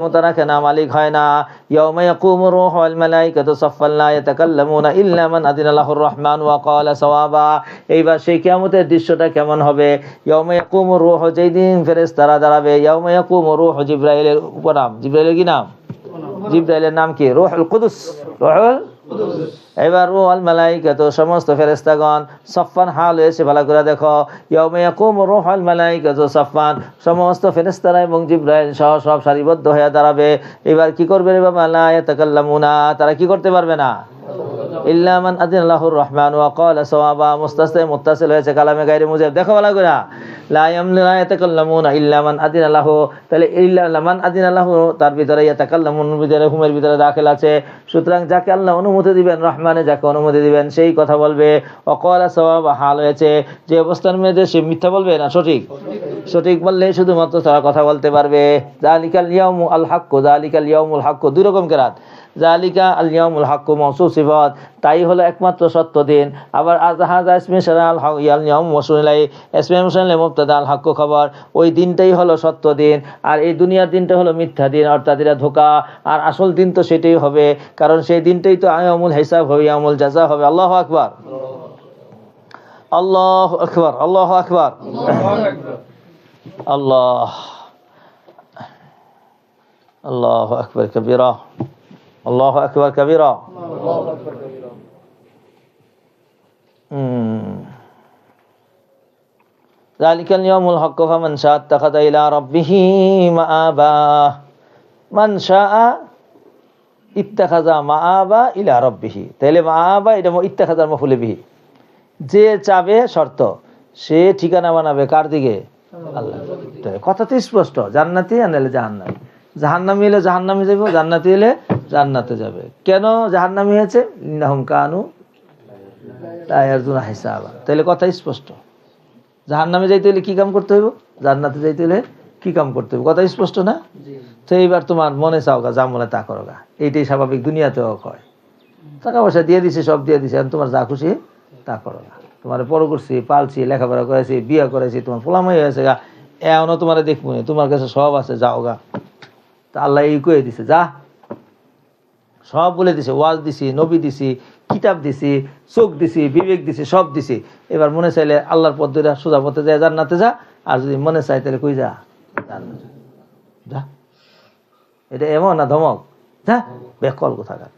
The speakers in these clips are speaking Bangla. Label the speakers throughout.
Speaker 1: তারা কেন মালিক হয় না। ইয়াউমা ইয়াকুমুর রূহু ওয়াল মালাইকাতু সাফফান লা ইয়াতাকাল্লামুনা ইল্লা মান আযিনা লাহুর রহমান ওয়া ক্বালা সাওয়াবা। এইবার সেই কিয়ামতের দৃশ্যটা কেমন হবে? ইয়াউমা ইয়াকুমুর রূহু, যেই দিন ফেরেশতারা দাঁড়াবে। ইয়াউমা ইয়াকুমুর রূহু, জিবরাইলের উপনাম। জিবরাইলের কি নাম? জিবরাইলের নাম কি? রূহুল কুদুস। রূহুল কুদুস। এবার রূহুল মালাইকাতু, সমস্ত ফেরেশতাগণ সাফফান, হাল হয়েছে, ভালো করে দেখো। ইয়াউমা ইয়াকুমুর রূহুল মালাইকাতু সাফফান, সমস্ত ফেরেশতারা এবং জিবরাইল সহ সব সারিবদ্ধ হয়ে দাঁড়াবে। এবার কি করবে রে বাবা? লা ইয়াতাকাল্লামুনা, তারা কি করতে পারবে না। ইল্লা মান আযিনা লাহুর রহমান ওয়া ক্বালা সাওয়াবা, মুত্তাসিল হয়েছে কালামে গায়রে মুজাব। দেখো ভালো করে, লা ইয়াতাকাল্লামুনা ইল্লা মান আযিনা লাহু, তাহলে ইল্লা মান আযিনা লাহু তার ভিতরে ইয়াতাকাল্লামুন ভিতরে হুমের ভিতরে দাখিল আছে। সুতরাং যাকে আল্লাহ অনুমতি দিবেন, রহমানে যাকে অনুমতি দিবেন সেই কথা বলবে। ওয়া ক্বালা সাওয়াবা, হাল হয়েছে যে অবস্থার মধ্যে সে মিথ্যা বলবে না, সঠিক বললে শুধুমাত্র তারা কথা বলতে পারবে। যালিকাল ইয়াউমু আল হাক্কু, যালিকাল ইয়াউমুল হাক্কু, দুই রকম কেরাত। যালিকা আল ইয়াউমুল হাক্কু মওসুফ সিফাত, তাই হলো একমাত্র সত্য দিন। আবার আযহাযা ইসমে শারা আল হক ইয়াল ইয়াউম মওসুলাই, ইসমে মুসাল্লি মুবতাদা আল হাক্কু খবর, ওই দিনটাই হলো সত্য দিন। আর এই দুনিয়ার দিনটা হলো মিথ্যা দিন, অর্থাৎ এটা ধোঁকা। আর আসল দিন তো সেটাই হবে, কারণ সেই দিনটাই তো ইয়াউমুল হিসাব হবে, ইয়াউমুল জাযা হবে। আল্লাহু আকবার, আল্লাহু আকবার, আল্লাহু আকবার, আল্লাহ, আল্লাহু আকবার কবীরা, আল্লাহু আকবার কবীরা। যালিকাল ইয়াউমুল হাক্কু ফামান শাআ ইত্তাখাযা ইলা রাব্বিহি মাআবা, মান শাআ ইত্তাখাযা মাআবা ইলা রাব্বিহি। তাহলে মাআবা এটা ইত্তাখাযার মাফউল বিহি, যে চাবে শর্ত, সে ঠিকানা বানাবে কার দিকে? আল্লাহ। কথা তো স্পষ্ট, জান্নাতি আনলে জাহান্নামী, জাহান্নামী এলে জাহান্নামে যাবে, জান্নাতি এলে জান্নাতে যাবে। কেন জাহান্নামী হয়েছে? ইন্নাহুম কানু লা ইয়ারজুনা হিসাবা। তাহলে কথা স্পষ্ট, জাহান্নামে যাইতে হলে কি কাম করতে হইব, জান্নাতে যাইতে হলে কি কাম করতে হইব, কথা স্পষ্ট না? তো এইবার তোমার মনে চাও গা, যা মনে তা করো গা, এইটাই স্বাভাবিক, দুনিয়াতেও কয়। টাকা পয়সা দিয়ে দিছে, সব দিয়ে দিছে, তোমার যা খুশি তা করো গা। তোমার বড় করছি, পালছি, লেখাপড়া করেছি, বিয়ে করেছি, তোমার পোলামাই হয়েছে গা, এখনো তোমার দেখবো, তোমার কাছে সব আছে, যাও গা। তা আল্লাহ এই কয়ে দিছে, যা, সব বলে দিছে, ওয়াজ দিছি, নবী দিছি, কিতাব দিছি, চোখ দিছি, বিবেক দিছি, সব দিছি। এবার মনে চাইলে আল্লাহর পদ্ধতিটা সোজা পথে যায়, জান্নাতে যা। আর যদি মনে চাই তাহলে কই যা, যা। এটা এমন না ধমক, যা বেকল কোথাকার।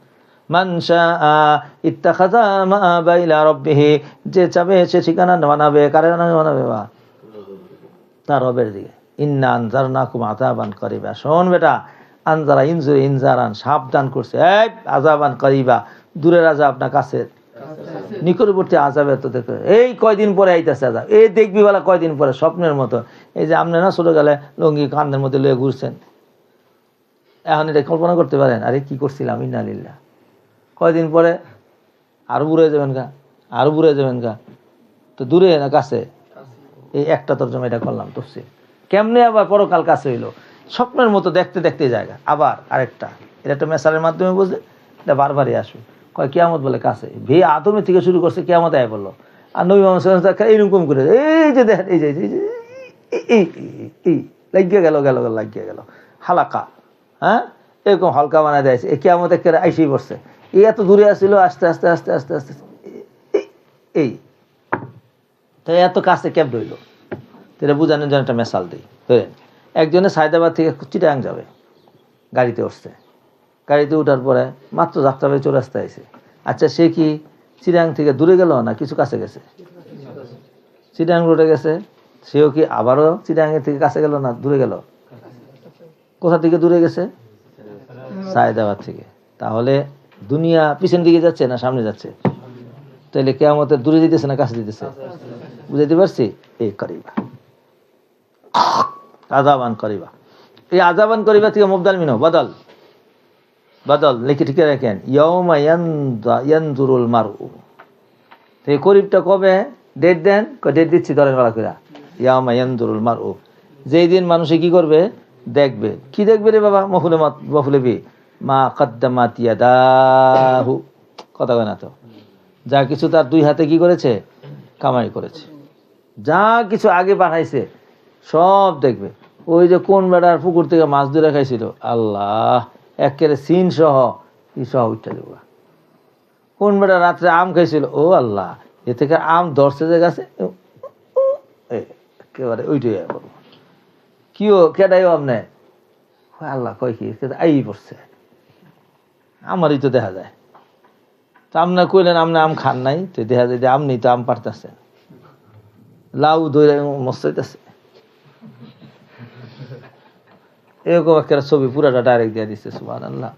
Speaker 1: মান শাআ ইত্তাখাযা মাআবা ইলা রাব্বিহি, যে চাবে সে ঠিকানা বানাবে, কারে বানাবে? তার রবের দিকে। ইন্না আনজারনাকুম আযাবান করিবা, শোন বেটা, আনজারা ইনজুর ইনজারান, সাবধান করছে, এই আযাবান করিবা, দূরের আযাব না কাছের, নিকটবর্তী আযাব। তো দেখো এই কয়দিন পরে আইতাছে আযাব, এই দেখবি বলা কয়দিন পরে, স্বপ্নের মতো। এই যে আপনি না ছোট গেলে লুঙ্গি কান্দের মধ্যে লয়ে ঘুরছেন, এখন এটা কল্পনা করতে পারেন, আরে কি করছিলাম, ইন্না লিল্লাহ। কয়দিন পরে আরো বুড়ে যাবেন গা, আরো বুড়ে যাবেন গা। তো দূরে না কাছে, এই একটা তর্জমা এটা করলাম তফসির। কেমনে আবার পরকাল কাছে হইলো, স্বপ্নের মতো দেখতে দেখতে জায়গা। আবার আরেকটা, এটা একটা মেসালের মাধ্যমে বুঝলে, এটা বারবারই আসবে। কয় কিয়ামত বলে কাছে, আদমের থেকে শুরু করছে, কিয়ামত আয় বললো। আর নবী মুহাম্মদ সাল্লাল্লাহু আলাইহি ওয়াসাল্লাম এইরকম করে, এই যে দেখেন, এই যে এই লাগিয়ে গেল, লাগিয়ে গেল হালাকা, হ্যাঁ, এরকম হালকা বানায় দিয়েছে। এই কিয়ামত একেবারে আইসেই পড়ছে, এই এত দূরে আসছিল, আস্তে আস্তে আস্তে আস্তে আস্তে এই তো এত কাছে ক্যাব রইল। এটা বুঝানোর জন্য একটা মেসাল দিই। ধরেন একজনে সায়দাবাদ থেকে চিটাগাং যাবে, গাড়িতে উঠছে, গাড়িতে উঠার পরে মাত্র যাত্রাবাড়ি চৌরাস্তা আইছে। আচ্ছা, সে কি চিটাগাং থেকে দূরে গেল না কিছু কাছে গেছে? চিটাগাং রোডে গেছে, সেও কি আবারও চিটাগাং থেকে কাছে গেল না দূরে গেল? কোথা থেকে দূরে গেছে? সায়দাবাদ থেকে। তাহলে দুনিয়া পিছন দিকে যাচ্ছে না সামনে যাচ্ছে? তাহলে কিয়ামতের দূরে দিতেছে না কাছে দিতেছে? বুঝাইতে পারছি? এই করিবা, আযাবান করিবা। এই আযাবান করিবা থেকে মুবদাল মিনহু বদল লিখে ঠিক রাখেন, ইয়াউমা ইয়ানজুরুল মারউ। এই করিবটা কবে? ডেট দেন, ডেট দিচ্ছি, ধরেন বেলা করে। ইয়াউমা ইয়ানজুরুল মারউ, যেই দিন মানুষে কি করবে? দেখবে। কি দেখবে রে বাবা? মফুলে বি মা কদ্দামাত ইয়াদাহু, কথা কয় না তো, যা কিছু তার দুই হাতে কি করেছে? কামাই করেছে। যা কিছু আগে পাঠাইছে সব দেখবে। ওই যে কোন বেড়ার পুকুর থেকে মাছ ধরে খাইছিল, আল্লাহ একেবারে সিন সহ ই সহ উঠতে দেবো। কোন বেড়া রাত্রে আম খাইছিল, ও আল্লাহ এ থেকে আম ধরছে যে গাছে, একেবারে ওইটাই করবো। কিও কেটাই আপনি, আল্লাহ কয় কি আই পড়ছে, আমারই তো দেখা যায়। তো আপনার কইলেন আপনি আম খান নাই, তো দেখা যায় যে আপনি তো আম পারতেছেন, লাউ দইরা মস্তাইতেছে, এরকম একটা ছবি পুরাটা ডাইরেক্ট দিয়ে দিচ্ছে। সুবহানাল্লাহ,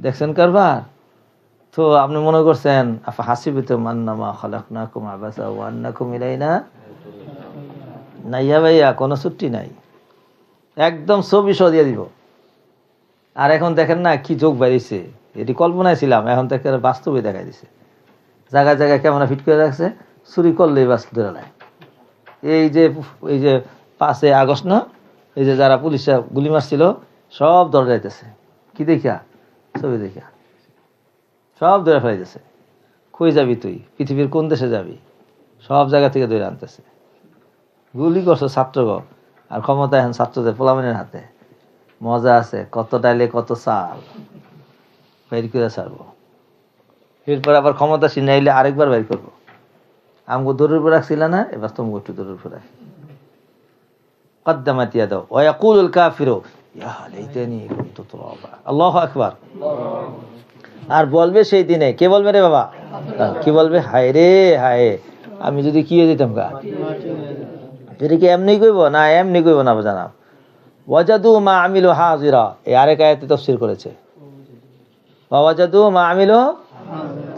Speaker 1: দেখছেন কারবার। তো আপনি মনে করছেন আফা হাসিবিতুম আন্নামা খালাকনাকুম আবাসা ওয়া আন্নাকুম ইলাইনা, নাইয়া ভাইয়া কোনো ছুটি নাই, একদম ছবি সহ দিয়ে দিব। আর এখন দেখেন না কি যোগ বাইরেছে, এটি কল্পনায় ছিলাম, এখন তো একটা বাস্তবে দেখাই দিছে। জায়গায় জায়গায় ক্যামেরা ফিট করে রাখছে, চুরি করলেই বাস্তব ধরে নেয়। এই যে 5 আগস্ট না, এই যে যারা পুলিশরা গুলি মারছিল সব ধরে যাইতেছে, কি দেখা, ছবি দেখা সব ধরে ফেলাইতেছে। কই যাবি তুই, পৃথিবীর কোন দেশে যাবি, সব জায়গা থেকে ধরে আনতেছে। গুলি করছো ছাত্রগ, আর ক্ষমতা এখন ছাত্রদের পোলামেনের হাতে। মজা আছে, কত ডাইলে কত চাল বের করে ছাড়বো। এরপর আবার ক্ষমতা সিনাইলে আরেকবার বের করবো। আমগো দৌড়ের উপর রাখছিল না, এবার তুমি একটু দৌড়ের উপর রাখি। কদ্দামাত ইয়াদাহু ওয়া ইয়াকুলুল কাফিরু ইয়া লাইতানি কুনতু তুরাবা। আল্লাহু আকবার। আর বলবে সেই দিনে, কে বলবে রে বাবা, কি বলবে, হায় রে হায়, আমি যদি কি হয়ে যেতাম গা। এটা কি এমনি কইব না, এমনি কইব না জানাব। ওয়াজাদু মা আমিলু হাজিরা, এই আরেক আয়াতে তাফসীর করেছে। ওয়াজাদু মা আমিলু,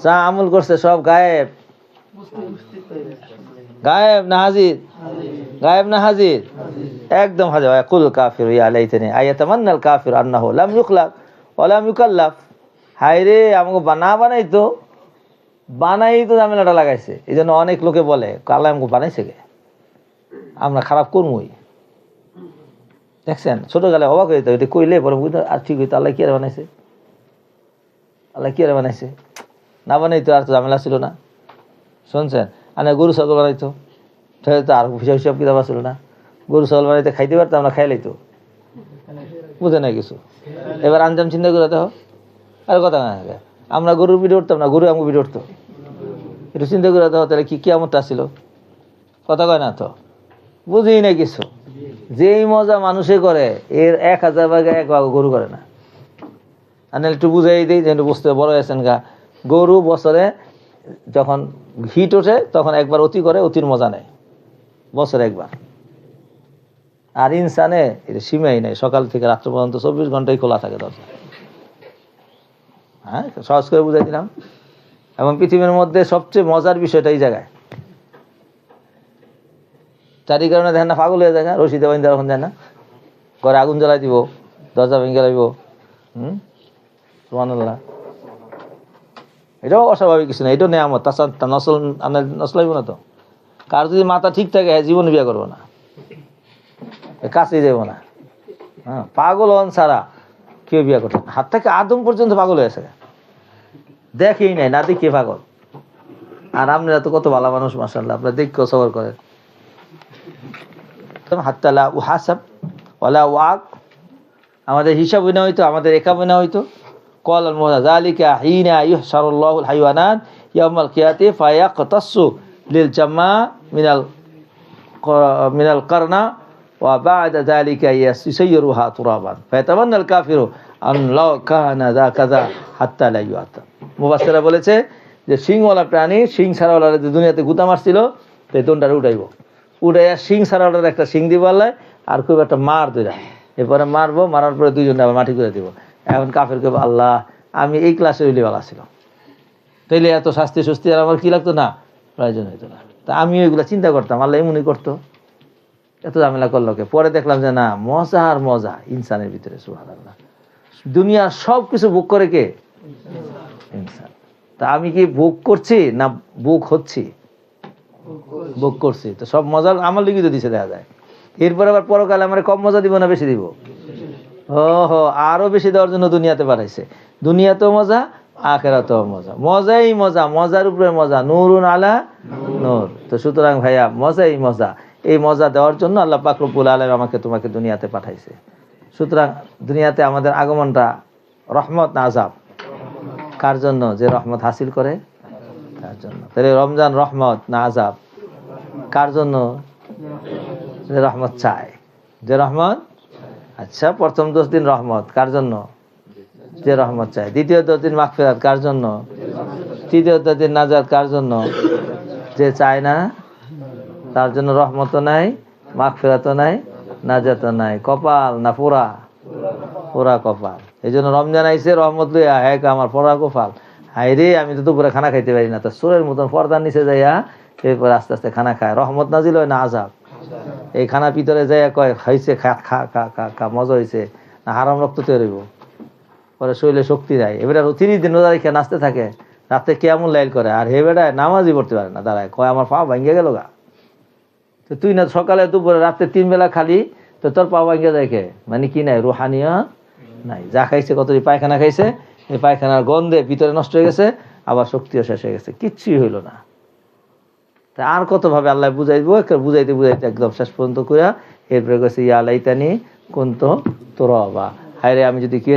Speaker 1: যা আমল করছে সব গায়েব। গায়েব না হাজির, গায়েব না হাজির, একদম হাজির। ইয়াকুল কাফির ইয়া লাইতানি আয়াতামান্নাল কাফির আন্নাহু লাম ইউখলাক ওয়া লাম ইউকাল্লাফ। হায় রে, আমাকে বানাই তো ঝামেলাটা লাগাইছে। এই জন্য অনেক লোকে বলে আল্লাহ আমাকে বানাইছে গে, আমরা খারাপ করবই। দেখছেন ছোটবেলায় অবাক হইতো, এটা কইলে পরে আর ঠিক হইতো, আল্লাহ কি আর বানাইছে, আল্লাহ কি আর বানাইছে, না বানাইতো আর তো ঝামেলা ছিল না। শুনছেন, আর গরু ছাগল বানাইতো, তো আর হিসাব কিতাব ছিল না। গরু ছাগল বানাইতে খাইতে পারতাম, আমরা খাই লাইতো, বুঝে নাই কিছু। এবার আঞ্জাম চিন্তা করে দেখো, আর কথা না, আমরা গরুর পিঠে উঠতাম না, গরু আমাকে পিঠে উঠতো। একটু চিন্তা করে দেখো, তাহলে কি কিয়ামতটা ছিল, কথা কয় না তো, বুঝেই না কিছু। যেই মজা মানুষে করে এর 1000 ভাগে 1 ভাগ গরু করে না। আর একটু বুঝাই দিই, যেন বুঝতে বড় হয়েছেন গা। গরু বছরে যখন হিট ওঠে তখন একবার অতি করে, অতির মজা নেয় বছরে একবার। আর ইনসানে এটা সীমাই নেই, সকাল থেকে রাত্র পর্যন্ত 24 ঘন্টাই খোলা থাকে দরজা। হ্যাঁ, সহজ করে বুঝাই দিলাম। এবং পৃথিবীর মধ্যে সবচেয়ে মজার বিষয়টা এই জায়গায়, চারি কারণে দেখেন না পাগল হয়ে যায় না, রশিদে বাইন্দা যখন যায় না, ঘরে আগুন জ্বালাই দিব, দরজা ভেঙে লাইব। সুবহানাল্লাহ, এটাও অস্বাভাবিক কিছু না, এটাও নেয়ামত। তাছাড়া নসলাইব না তো। কার যদি মাথা ঠিক থাকে জীবন বিয়ে করবো না, কাছেই যাবো না। হ্যাঁ, পাগল হন ছাড়া কেউ বিয়ে করতে। হাত থেকে আদম পর্যন্ত পাগল হয়েছে, দেখেই নাই, না দেখে পাগল। আর আপনারা তো কত ভালো মানুষ মাশাআল্লাহ, আপনারা দেখেও সবর করেন। হাত্তা লা উহাসাব ওয়ালা ওয়াক, আমাদের হিসাব না হইতো, আমাদের একাব না হইতো। ক্বাল আল মুআযা যালিকা হিনা ইহশারুল্লাহুল হাইওয়ানাত ইয়াউমাল কিয়ামতি ফায়াকতাসু লিল জামা মিনাল কারনা ওয়া বা'দা যালিকা ইয়াসিরুহা তুরাবান ফায়াতামান্নাল কাফিরু আন লাউ কানা যা কাযা হাত্তা লা ইউআতা। মুফাসসিররা বলেছে যে সিংওয়ালা প্রাণী, সিং ছাড়াওয়ালা যে দুনিয়াতে গুতা মারছিল, তো এই দণ্ডটা উঠাইব, উঠাইয়া সিং ছাড়াওয়ালার একটা সিং দিব আল্লাহ, আর খুব একটা মার দিলা, এরপরে মারবো, মারার পরে দুইজনে আবার মাটি করে দিব। এখন কাফের কেব আল্লাহ আমি এই ক্লাসে হইলে ভালো ছিল, তাইলে এত শাস্তি সুস্তি আর আমার কি লাগতো না, প্রয়োজন হইতো না। তা আমি ওইগুলা চিন্তা করতাম, আল্লাহ এমনই করতো, এত ঝামেলা করলো কে। পরে দেখলাম যে না, মজা আর মজা ইনসানের ভিতরে। সুবহানাল্লাহ, দুনিয়ার সব কিছু ভোগ করে কে, ইনসান। তা আমি কি ভোগ করছি না ভোগ হচ্ছি, ভোগ করছি। তো সব মজা আমার লিখিত দিছে দেখা যায়। এরপর আবার পরকালে আমার কম মজা দিব না বেশি দিব, ওহো আরো বেশি দেওয়ার জন্য দুনিয়াতে পাঠাইছে। দুনিয়াতেও মজা, আখিরাতেও মজা, মজাই মজা, মজার উপরে মজা, নূরুন আলা নূর। তো সুতরাং ভাইয়া মজাই মজা, এই মজা দেওয়ার জন্য আল্লাহ পাক রব্বুল আলামিন আমাকে তোমাকে দুনিয়াতে পাঠাইছে। সুতরাং দুনিয়াতে আমাদের আগমনটা রহমত না আযাব? কার জন্য? যে রহমত হাসিল করে তার জন্য। তাহলে রমজান রহমত না আযাব? কার জন্য? যে রহমত চায়, যে রহমত। আচ্ছা, প্রথম 10 দিন রহমত কার জন্য? যে রহমত চায়। দ্বিতীয় 10 দিন মাগফিরাত কার জন্য? তৃতীয় 10 দিন নাজাত কার জন্য? যে চায় না, তার জন্য রহমতও নাই, মাগফিরাতও নাই, নাজাতও নাই। কপাল না পোড়া? পোড়া কপাল। এই জন্য রমজান আইছে রহমত লইয়া, হ্যাঁ আমার পোড়া কপাল, হায় রে আমি তো দুপুরে খানা খাইতে পারি না। তো সুরের মতন পর্দার নিচে যাইয়া এরপর আস্তে আস্তে খানা খায়। রহমত নাজিল হয় না আযাব? এই খানা ভিতরে যাইয়া কয় খাইছে, খা খা খা খা খা, মজা হয়েছে না হারাম রক্ত তৈরি হইব, পরে শরীরে শক্তি নাই। এবারে 30 দিন রোজা রেখে নাচতে থাকে, রাতে কিয়ামুল লাইল করে, আর হে বেড়ায় নামাজই পড়তে পারে না, দাঁড়ায় কয় আমার পা ভাঙ্গে গেল গা। তো তুই না সকালে দুপুরে রাতে 3 বেলা খালি, তো তোর পা ভাঙ্গে দেখে মানে কি নাই? রুহানিয়া নাই। যা খাইছে, কতটি পায়খানা খাইছে, এই পায়খানার গন্ধে ভিতরে নষ্ট হয়ে গেছে, আবার শক্তিও শেষ হয়ে গেছে, কিচ্ছুই হইল না। তা আর কতভাবে আল্লাহ বুঝাইবো? বুঝাইতে বুঝাইতে একদম শেষ পর্যন্ত কইয়া এরপরে গেছে ইয়া লাইতানি কুনতু তুরাবা, হায় রে আমি যদি কি